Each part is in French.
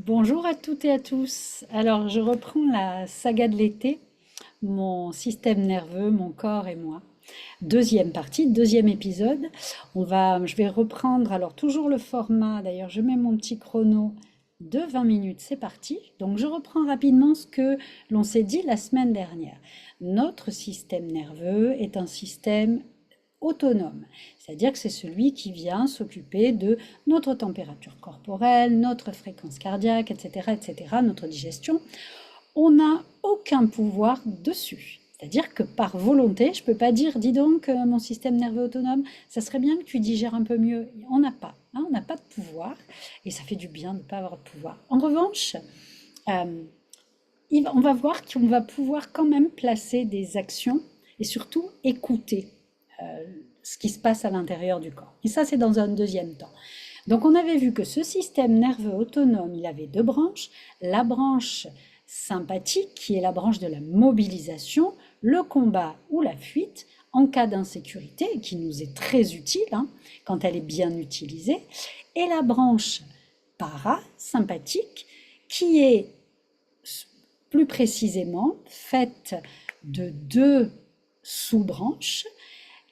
Bonjour à toutes et à tous. Alors, je reprends la saga de l'été, mon système nerveux, mon corps et moi. Deuxième partie, deuxième épisode. Je vais reprendre alors toujours le format. D'ailleurs, je mets mon petit chrono de 20 minutes. C'est parti. Donc, je reprends rapidement ce que l'on s'est dit la semaine dernière. Notre système nerveux est un système autonome, c'est-à-dire que c'est celui qui vient s'occuper de notre température corporelle, notre fréquence cardiaque, etc., etc., notre digestion. On n'a aucun pouvoir dessus. C'est-à-dire que par volonté, je ne peux pas dire, dis donc, mon système nerveux autonome, ça serait bien que tu digères un peu mieux. On n'a pas, hein, on n'a pas de pouvoir, et ça fait du bien de ne pas avoir de pouvoir. En revanche, euh, on va voir qu'on va pouvoir quand même placer des actions et surtout écouter euh, ce qui se passe à l'intérieur du corps. Et ça, c'est dans un deuxième temps. Donc, on avait vu que ce système nerveux autonome, il avait deux branches. La branche sympathique, qui est la branche de la mobilisation, le combat ou la fuite en cas d'insécurité, qui nous est très utile hein, quand elle est bien utilisée. Et la branche parasympathique, qui est plus précisément faite de deux sous-branches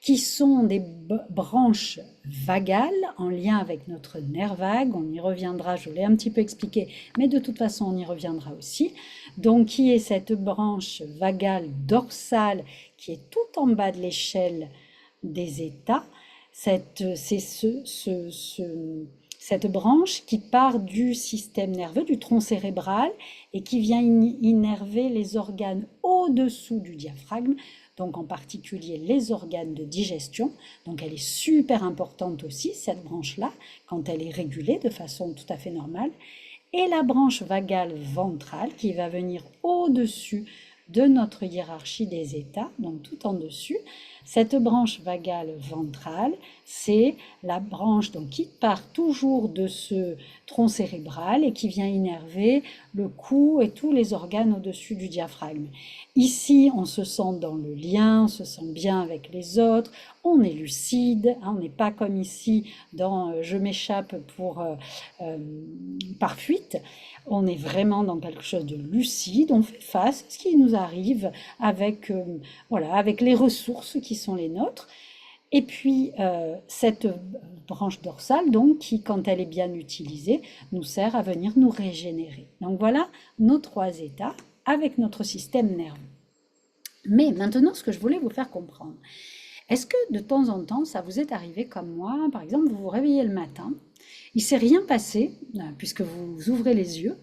qui sont des branches vagales en lien avec notre nerf vague. On y reviendra, je l'ai un petit peu expliqué, mais de toute façon on y reviendra aussi. Donc qui est cette branche vagale dorsale qui est tout en bas de l'échelle des états. C'est cette branche qui part du système nerveux, du tronc cérébral, et qui vient innerver les organes au-dessous du diaphragme, donc en particulier les organes de digestion. Donc elle est super importante aussi, cette branche-là, quand elle est régulée de façon tout à fait normale. Et la branche vagale ventrale qui va venir au-dessus de notre hiérarchie des états, donc tout en dessus. Cette branche vagale ventrale, c'est la branche donc, qui part toujours de ce tronc cérébral et qui vient innerver le cou et tous les organes au-dessus du diaphragme. Ici, on se sent dans le lien, on se sent bien avec les autres, on est lucide, hein, on n'est pas comme ici dans je m'échappe par fuite. On est vraiment dans quelque chose de lucide, on fait face à ce qui nous arrive avec, voilà, avec les ressources qui sont les nôtres. Et puis, cette branche dorsale, donc, qui, quand elle est bien utilisée, nous sert à venir nous régénérer. Donc voilà nos trois états avec notre système nerveux. Mais maintenant, ce que je voulais vous faire comprendre, est-ce que de temps en temps, ça vous est arrivé comme moi, par exemple, vous vous réveillez le matin, il ne s'est rien passé, puisque vous ouvrez les yeux,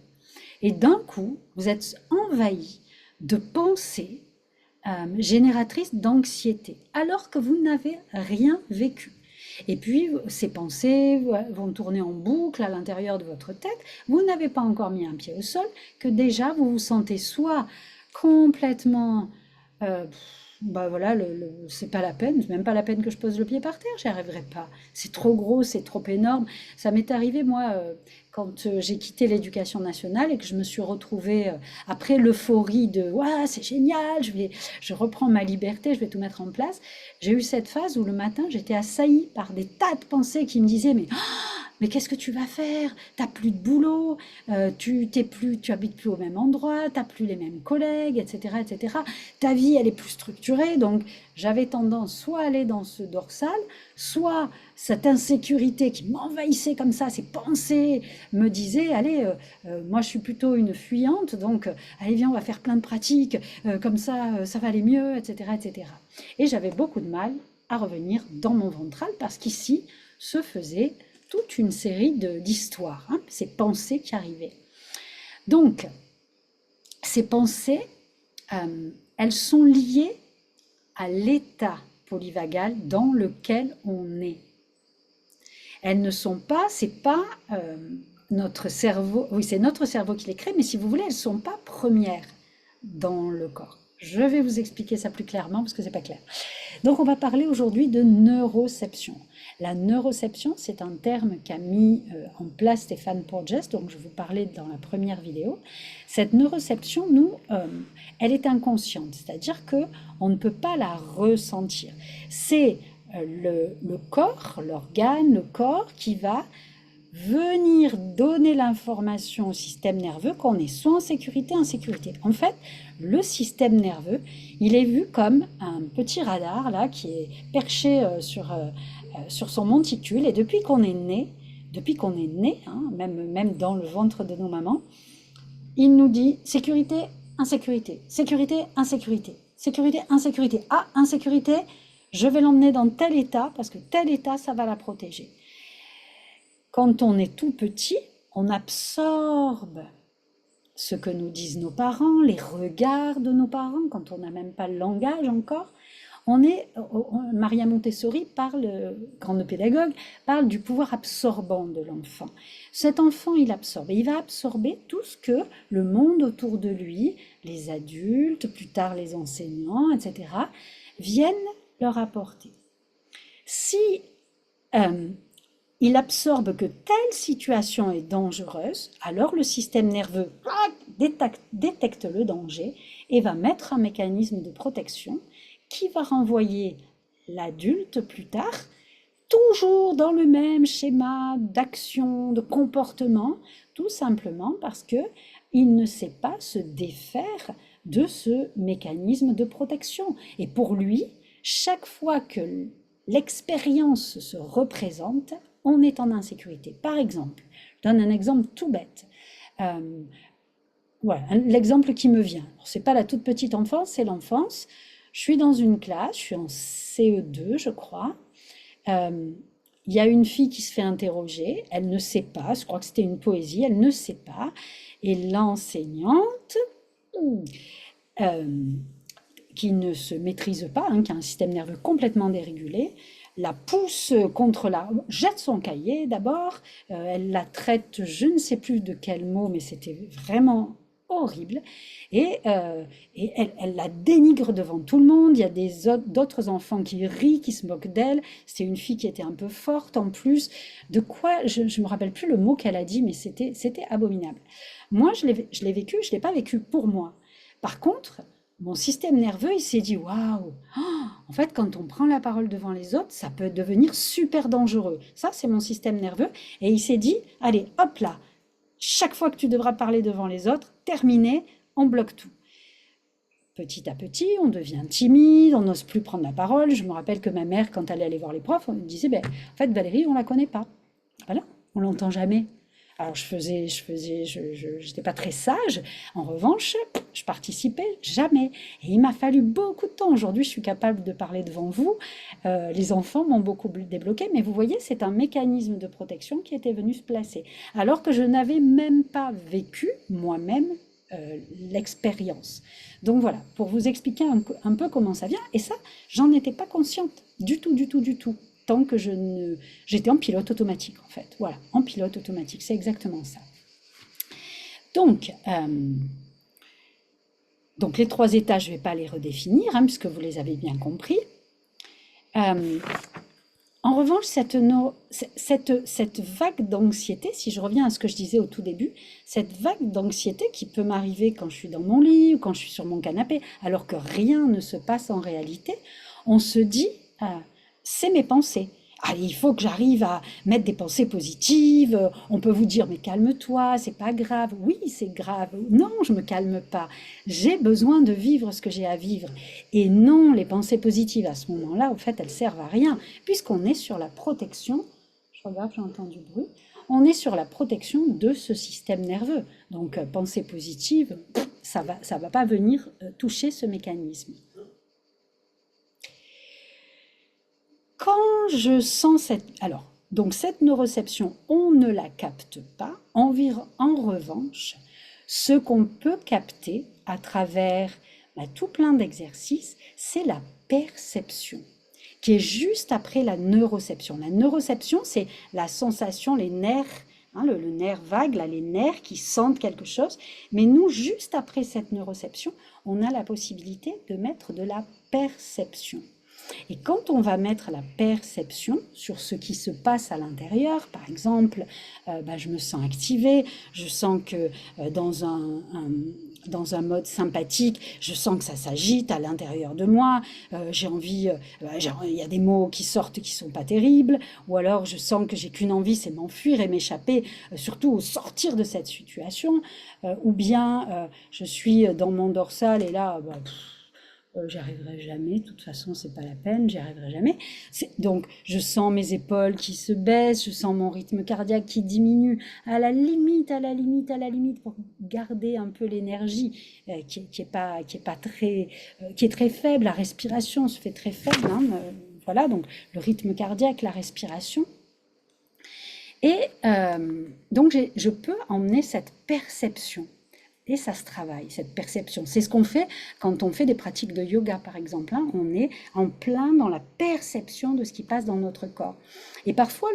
et d'un coup, vous êtes envahi de pensées génératrices d'anxiété, alors que vous n'avez rien vécu. Et puis, ces pensées vont tourner en boucle à l'intérieur de votre tête. Vous n'avez pas encore mis un pied au sol, que déjà vous vous sentez soit complètement bah voilà, c'est pas la peine, c'est même pas la peine que je pose le pied par terre, j'y arriverai pas. C'est trop gros, c'est trop énorme. Ça m'est arrivé, moi, quand j'ai quitté l'éducation nationale et que je me suis retrouvée, après l'euphorie de «Ouah, c'est génial, je reprends ma liberté, je vais tout mettre en place». J'ai eu cette phase où le matin, j'étais assaillie par des tas de pensées qui me disaient mais qu'est-ce que tu vas faire? T'as plus de boulot, tu habites plus au même endroit, t'as plus les mêmes collègues, etc., etc. Ta vie, elle est plus structurée. Donc, j'avais tendance soit à aller dans ce dorsal, soit cette insécurité qui m'envahissait comme ça, ces pensées me disaient, allez, moi je suis plutôt une fuyante, donc allez viens, on va faire plein de pratiques, comme ça va aller mieux, etc., etc. Et j'avais beaucoup de mal à revenir dans mon ventral parce qu'ici se faisait toute une série d'histoires, hein, ces pensées qui arrivaient. Donc, ces pensées, elles sont liées à l'état polyvagal dans lequel on est. Elles ne sont pas, c'est pas notre cerveau, oui c'est notre cerveau qui les crée, mais si vous voulez, elles ne sont pas premières dans le corps. Je vais vous expliquer ça plus clairement parce que c'est pas clair. Donc on va parler aujourd'hui de neuroception. La neuroception, c'est un terme qu'a mis en place Stéphane Porges, donc je vous parlais dans la première vidéo. Cette neuroception, elle est inconsciente, c'est-à-dire qu'on ne peut pas la ressentir. C'est le corps, l'organe, le corps qui va venir donner l'information au système nerveux qu'on est soit en sécurité, insécurité. En fait, le système nerveux, il est vu comme un petit radar là qui est perché sur son monticule, et depuis qu'on est né, hein, même dans le ventre de nos mamans, il nous dit sécurité, insécurité, sécurité, insécurité, sécurité, insécurité. Ah, insécurité, je vais l'emmener dans tel état parce que tel état, ça va la protéger. Quand on est tout petit, on absorbe ce que nous disent nos parents, les regards de nos parents, quand on n'a même pas le langage encore. Maria Montessori parle, grande pédagogue, parle du pouvoir absorbant de l'enfant. Cet enfant, il absorbe, et il va absorber tout ce que le monde autour de lui, les adultes, plus tard les enseignants, etc., viennent leur apporter. Si il absorbe que telle situation est dangereuse, alors le système nerveux détecte le danger et va mettre un mécanisme de protection qui va renvoyer l'adulte plus tard, toujours dans le même schéma d'action, de comportement, tout simplement parce qu'il ne sait pas se défaire de ce mécanisme de protection. Et pour lui, chaque fois que l'expérience se représente, on est en insécurité. Par exemple, je donne un exemple tout bête. Voilà, l'exemple qui me vient. Ce n'est pas la toute petite enfance, c'est l'enfance. Je suis dans une classe, je suis en CE2, je crois. Il y a une fille qui se fait interroger, elle ne sait pas, je crois que c'était une poésie, elle ne sait pas. Et l'enseignante, qui ne se maîtrise pas, qui a un système nerveux complètement dérégulé, la pousse contre jette son cahier d'abord, elle la traite, je ne sais plus de quel mot, mais c'était vraiment horrible, et elle la dénigre devant tout le monde. Il y a d'autres enfants qui rient, qui se moquent d'elle. C'était une fille qui était un peu forte en plus. De quoi, je ne me rappelle plus le mot qu'elle a dit, mais c'était abominable. Moi, je l'ai vécu, je ne l'ai pas vécu pour moi. Par contre, mon système nerveux, il s'est dit, waouh, en fait, quand on prend la parole devant les autres, ça peut devenir super dangereux. Ça, c'est mon système nerveux. Et il s'est dit, allez, hop là, chaque fois que tu devras parler devant les autres, terminé, on bloque tout. Petit à petit, on devient timide, on n'ose plus prendre la parole. Je me rappelle que ma mère, quand elle allait voir les profs, on me disait, en fait, Valérie, on ne la connaît pas. Voilà, on l'entend jamais. Alors je n'étais pas très sage. En revanche, je participais jamais. Et il m'a fallu beaucoup de temps. Aujourd'hui, je suis capable de parler devant vous. Les enfants m'ont beaucoup débloqué. Mais vous voyez, c'est un mécanisme de protection qui était venu se placer. Alors que je n'avais même pas vécu moi-même l'expérience. Donc voilà, pour vous expliquer un peu comment ça vient. Et ça, j'en étais pas consciente du tout, du tout, du tout. Tant que j'étais en pilote automatique, en fait. Voilà, en pilote automatique, c'est exactement ça. Donc les 3 états, je ne vais pas les redéfinir, puisque vous les avez bien compris. En revanche, cette vague d'anxiété, si je reviens à ce que je disais au tout début, cette vague d'anxiété qui peut m'arriver quand je suis dans mon lit ou quand je suis sur mon canapé, alors que rien ne se passe en réalité, on se dit... c'est mes pensées. Allez, il faut que j'arrive à mettre des pensées positives. On peut vous dire, mais calme-toi, c'est pas grave. Oui, c'est grave. Non, je me calme pas. J'ai besoin de vivre ce que j'ai à vivre. Et non, les pensées positives, à ce moment-là, en fait, elles servent à rien, puisqu'on est sur la protection. Je regarde, j'entends du bruit. On est sur la protection de ce système nerveux. Donc, pensées positives, ça va pas venir toucher ce mécanisme. Quand je sens cette neuroception, on ne la capte pas. En revanche, ce qu'on peut capter à travers tout plein d'exercices, c'est la perception, qui est juste après la neuroception. La neuroception, c'est la sensation, les nerfs, le nerf vague, là, les nerfs qui sentent quelque chose. Mais nous, juste après cette neuroception, on a la possibilité de mettre de la perception. Et quand on va mettre la perception sur ce qui se passe à l'intérieur, par exemple, je me sens activée, je sens que dans dans un mode sympathique, je sens que ça s'agite à l'intérieur de moi, j'ai envie, il y a des mots qui sortent qui sont pas terribles, ou alors je sens que j'ai qu'une envie, c'est m'enfuir et m'échapper, surtout sortir de cette situation, ou bien je suis dans mon dorsal et là, bah, j'y arriverai jamais, de toute façon c'est pas la peine, j'y arriverai jamais. Donc je sens mes épaules qui se baissent, je sens mon rythme cardiaque qui diminue à la limite, à la limite, à la limite pour garder un peu l'énergie qui est pas très, qui est très faible, la respiration se fait très faible, hein, voilà, donc le rythme cardiaque, la respiration. Et donc je peux emmener cette perception. Et ça se travaille, cette perception. C'est ce qu'on fait quand on fait des pratiques de yoga, par exemple, hein. On est en plein dans la perception de ce qui passe dans notre corps. Et parfois,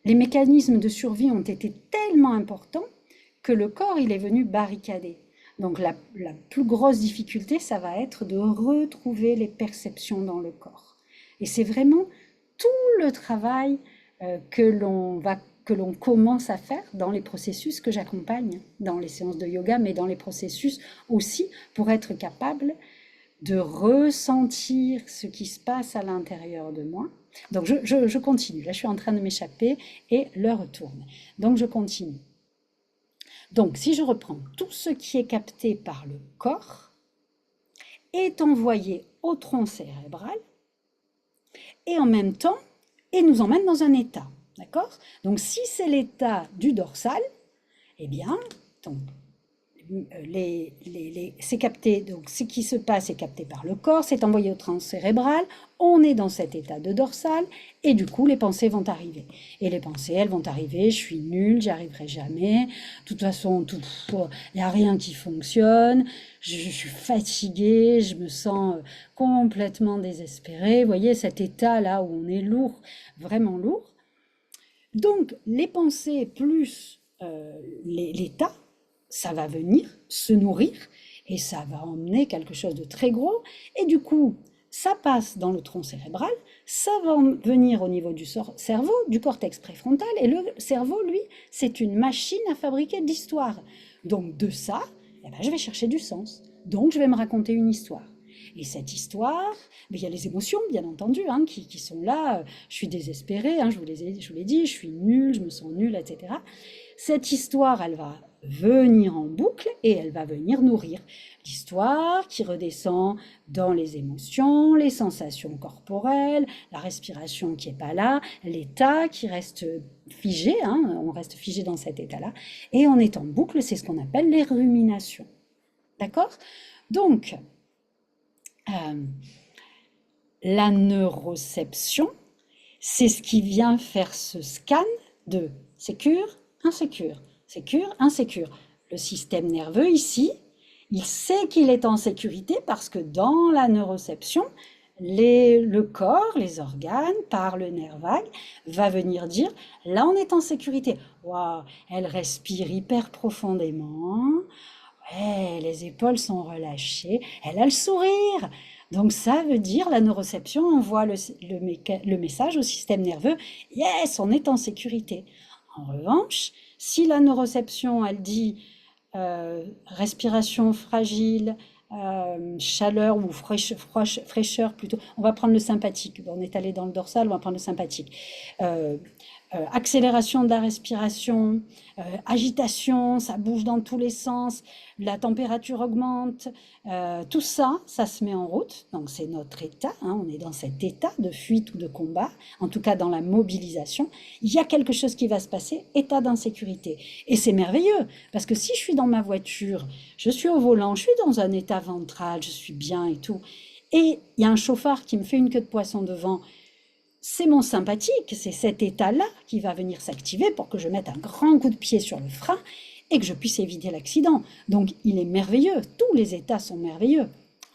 les mécanismes de survie ont été tellement importants que le corps, il est venu barricader. Donc la plus grosse difficulté, ça va être de retrouver les perceptions dans le corps. Et c'est vraiment tout le travail que l'on commence à faire dans les processus que j'accompagne, dans les séances de yoga, mais dans les processus aussi pour être capable de ressentir ce qui se passe à l'intérieur de moi. Donc je continue, là je suis en train de m'échapper et l'heure tourne. Donc je continue. Donc si je reprends, tout ce qui est capté par le corps est envoyé au tronc cérébral et en même temps, et nous emmène dans un état. D'accord? Donc si c'est l'état du dorsal, eh bien, donc, c'est capté, donc ce qui se passe est capté par le corps, c'est envoyé au tronc cérébral, on est dans cet état de dorsal, et du coup les pensées vont arriver. Et les pensées, elles vont arriver, je suis nulle, j'y arriverai jamais, de toute façon, il n'y a rien qui fonctionne, je suis fatiguée, je me sens complètement désespérée. Vous voyez cet état là où on est lourd, vraiment lourd. Donc les pensées plus l'état, ça va venir se nourrir et ça va emmener quelque chose de très gros. Et du coup, ça passe dans le tronc cérébral, ça va venir au niveau du cerveau, du cortex préfrontal. Et le cerveau, lui, c'est une machine à fabriquer de l'histoire. Donc de ça, eh ben, je vais chercher du sens. Donc je vais me raconter une histoire. Et cette histoire, il y a les émotions, bien entendu, hein, qui sont là. Je suis désespérée, hein, je vous l'ai dit, je suis nulle, je me sens nulle, etc. Cette histoire, elle va venir en boucle et elle va venir nourrir l'histoire qui redescend dans les émotions, les sensations corporelles, la respiration qui n'est pas là, l'état qui reste figé, hein, on reste figé dans cet état-là, et on est en boucle, c'est ce qu'on appelle les ruminations. D'accord? Donc, la neuroception, c'est ce qui vient faire ce scan de sécure, insécure, sécure, insécure. Le système nerveux ici, il sait qu'il est en sécurité parce que dans la neuroception, le corps, les organes, par le nerf vague, va venir dire, là on est en sécurité. Waouh, elle respire hyper profondément. Ouais, les épaules sont relâchées, elle a le sourire. Donc ça veut dire, la neuroception envoie le message au système nerveux, yes, on est en sécurité. En revanche, si la neuroception, elle dit respiration fragile, chaleur ou fraîcheur plutôt, on va prendre le sympathique, on est allé dans le dorsal, on va prendre le sympathique. Accélération de la respiration, agitation, ça bouge dans tous les sens, la température augmente, tout ça, ça se met en route. Donc c'est notre état, hein, on est dans cet état de fuite ou de combat, en tout cas dans la mobilisation. Il y a quelque chose qui va se passer, état d'insécurité. Et c'est merveilleux, parce que si je suis dans ma voiture, je suis au volant, je suis dans un état ventral, je suis bien et tout, et il y a un chauffard qui me fait une queue de poisson devant, c'est mon sympathique, c'est cet état-là qui va venir s'activer pour que je mette un grand coup de pied sur le frein et que je puisse éviter l'accident. Donc il est merveilleux, tous les états sont merveilleux.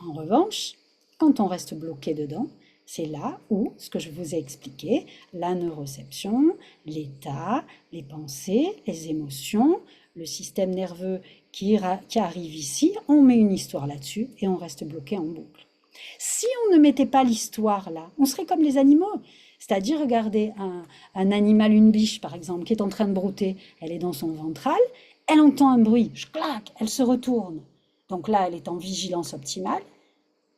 En revanche, quand on reste bloqué dedans, c'est là où, ce que je vous ai expliqué, la neuroception, l'état, les pensées, les émotions, le système nerveux qui arrive ici, on met une histoire là-dessus et on reste bloqué en boucle. Si on ne mettait pas l'histoire là, on serait comme les animaux. C'est-à-dire, regardez, un animal, une biche par exemple, qui est en train de brouter, elle est dans son ventral, elle entend un bruit, clac, elle se retourne. Donc là, elle est en vigilance optimale,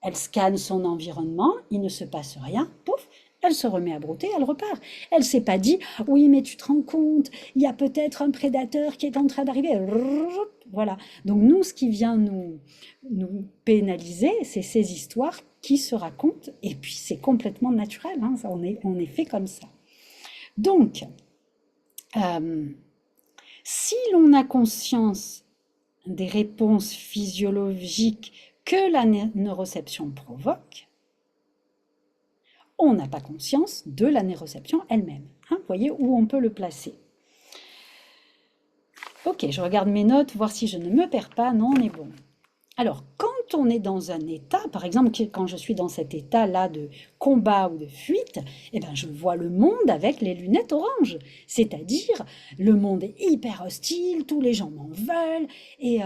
elle scanne son environnement, il ne se passe rien, pouf, elle se remet à brouter, elle repart. Elle ne s'est pas dit, oui, mais tu te rends compte, il y a peut-être un prédateur qui est en train d'arriver. Voilà. Donc nous, ce qui vient nous pénaliser, c'est ces histoires qui se racontent, et puis c'est complètement naturel, hein, on est fait comme ça. Donc, si l'on a conscience des réponses physiologiques que la neuroception provoque, on n'a pas conscience de la neuroception elle-même. Hein, vous voyez où on peut le placer. Ok, je regarde mes notes, voir si je ne me perds pas. Non, on est bon. Alors, quand on est dans un état, par exemple, quand je suis dans cet état-là de combat ou de fuite, eh ben, je vois le monde avec les lunettes oranges. C'est-à-dire, le monde est hyper hostile, tous les gens m'en veulent, et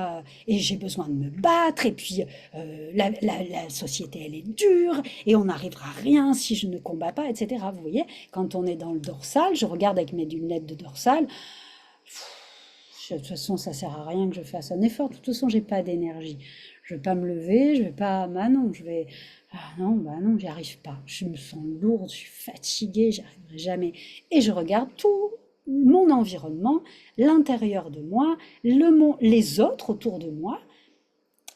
j'ai besoin de me battre, et puis la société, elle est dure, et on n'arrivera à rien si je ne combats pas, etc. Vous voyez, quand on est dans le dorsal, je regarde avec mes lunettes de dorsal, de toute façon, ça sert à rien que je fasse un effort. De toute façon, j'ai pas d'énergie. Je vais pas me lever, je vais pas. Bah non, je vais. Ah non, bah non, j'y arrive pas. Je me sens lourde, je suis fatiguée, j'y arriverai jamais. Et je regarde tout mon environnement, l'intérieur de moi, les autres autour de moi,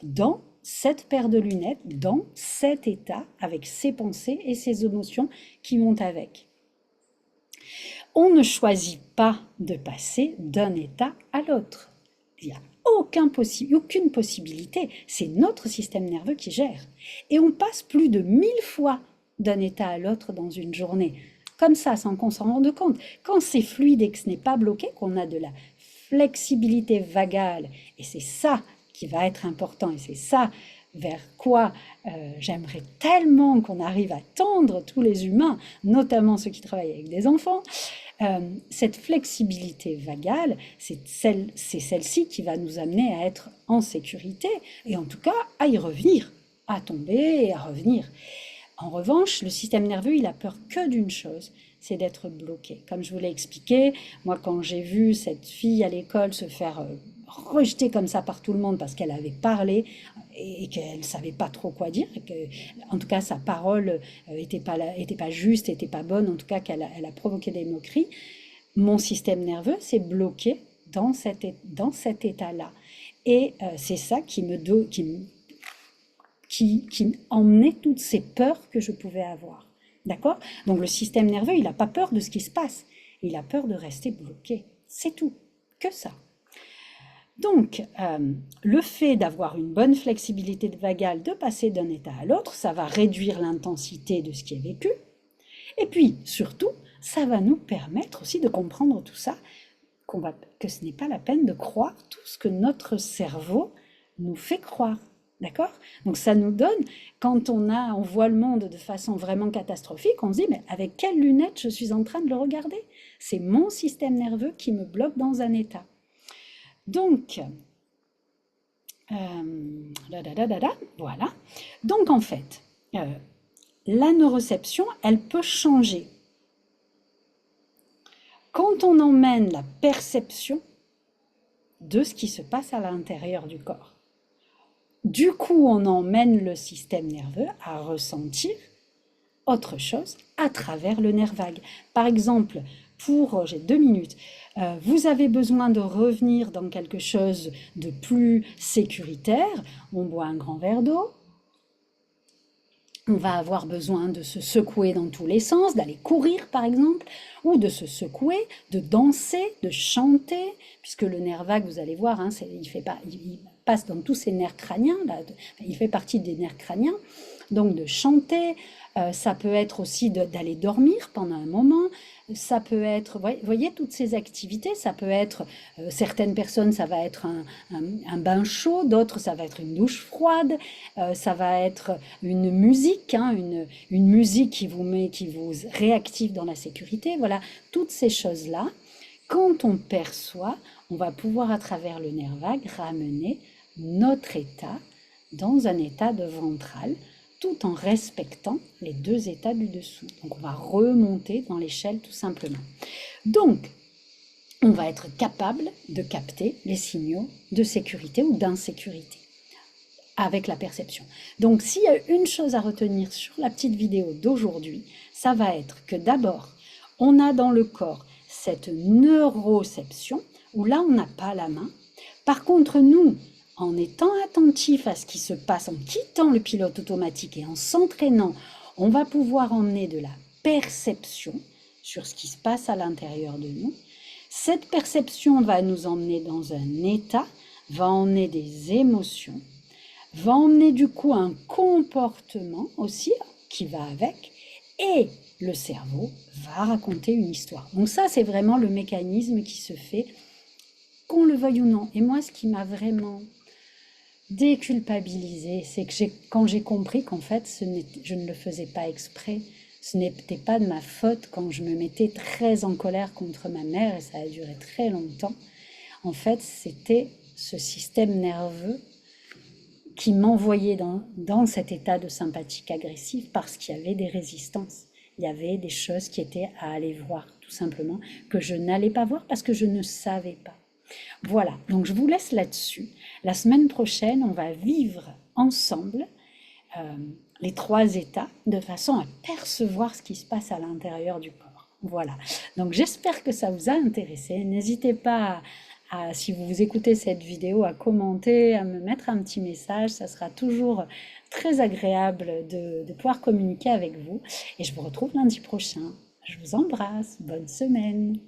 dans cette paire de lunettes, dans cet état, avec ces pensées et ces émotions qui vont avec. On ne choisit pas de passer d'un état à l'autre. Il n'y a aucune possibilité. C'est notre système nerveux qui gère. Et on passe plus de 1000 fois d'un état à l'autre dans une journée. Comme ça, sans qu'on s'en rende compte. Quand c'est fluide et que ce n'est pas bloqué, qu'on a de la flexibilité vagale, et c'est ça qui va être important, et c'est ça vers quoi j'aimerais tellement qu'on arrive à tendre tous les humains, notamment ceux qui travaillent avec des enfants. Cette flexibilité vagale, c'est celle-ci qui va nous amener à être en sécurité, et en tout cas à y revenir, à tomber et à revenir. En revanche, le système nerveux, il a peur que d'une chose, c'est d'être bloqué. Comme je vous l'ai expliqué, moi quand j'ai vu cette fille à l'école se faire rejetée comme ça par tout le monde parce qu'elle avait parlé et qu'elle ne savait pas trop quoi dire, et que, en tout cas sa parole était pas juste, était pas bonne, en tout cas qu'elle a provoqué des moqueries, mon système nerveux s'est bloqué dans cet état-là. Et c'est ça qui emmenait toutes ces peurs que je pouvais avoir. D'accord? Donc le système nerveux, il n'a pas peur de ce qui se passe. Il a peur de rester bloqué. C'est tout. Que ça. Donc, le fait d'avoir une bonne flexibilité vagale, de passer d'un état à l'autre, ça va réduire l'intensité de ce qui est vécu. Et puis, surtout, ça va nous permettre aussi de comprendre tout ça, que ce n'est pas la peine de croire tout ce que notre cerveau nous fait croire. D'accord? Donc ça nous donne, quand on voit le monde de façon vraiment catastrophique, on se dit, mais avec quelles lunettes je suis en train de le regarder? C'est mon système nerveux qui me bloque dans un état. Donc, voilà. Donc en fait, la neuroception, elle peut changer. Quand on emmène la perception de ce qui se passe à l'intérieur du corps, du coup, on emmène le système nerveux à ressentir autre chose à travers le nerf vague. Par exemple, j'ai 2 minutes, vous avez besoin de revenir dans quelque chose de plus sécuritaire, on boit un grand verre d'eau, on va avoir besoin de se secouer dans tous les sens, d'aller courir par exemple, ou de se secouer, de danser, de chanter, puisque le nerf vague, vous allez voir, hein, il passe dans tous ces nerfs crâniens, là, il fait partie des nerfs crâniens, donc de chanter, ça peut être aussi d'aller dormir pendant un moment, ça peut être, vous voyez, toutes ces activités, ça peut être, certaines personnes, ça va être un bain chaud, d'autres, ça va être une douche froide, ça va être une musique, hein, une musique qui vous réactive dans la sécurité, voilà, toutes ces choses-là, quand on perçoit, on va pouvoir, à travers le nerf vague, ramener notre état dans un état de ventral, tout en respectant les 2 états du dessous. Donc on va remonter dans l'échelle tout simplement. Donc, on va être capable de capter les signaux de sécurité ou d'insécurité. avec la perception. Donc s'il y a une chose à retenir sur la petite vidéo d'aujourd'hui, ça va être que d'abord, on a dans le corps cette neuroception, où là on n'a pas la main. Par contre, nous, en étant attentifs à ce qui se passe, en quittant le pilote automatique et en s'entraînant, on va pouvoir emmener de la perception sur ce qui se passe à l'intérieur de nous. Cette perception va nous emmener dans un état, va emmener des émotions, va emmener du coup un comportement aussi qui va avec, et le cerveau va raconter une histoire. Donc ça, c'est vraiment le mécanisme qui se fait, qu'on le veuille ou non. Et moi, ce qui m'a vraiment déculpabilisée, c'est que quand j'ai compris qu'en fait, je ne le faisais pas exprès, ce n'était pas de ma faute quand je me mettais très en colère contre ma mère, et ça a duré très longtemps. En fait, c'était ce système nerveux qui m'envoyait dans cet état de sympathique agressive parce qu'il y avait des résistances. Il y avait des choses qui étaient à aller voir, tout simplement, que je n'allais pas voir parce que je ne savais pas. Voilà, donc je vous laisse là-dessus. La semaine prochaine, on va vivre ensemble les 3 états de façon à percevoir ce qui se passe à l'intérieur du corps. Voilà, donc j'espère que ça vous a intéressé. N'hésitez pas si vous écoutez cette vidéo, à commenter, à me mettre un petit message. Ça sera toujours très agréable de pouvoir communiquer avec vous. Et je vous retrouve lundi prochain. Je vous embrasse. Bonne semaine.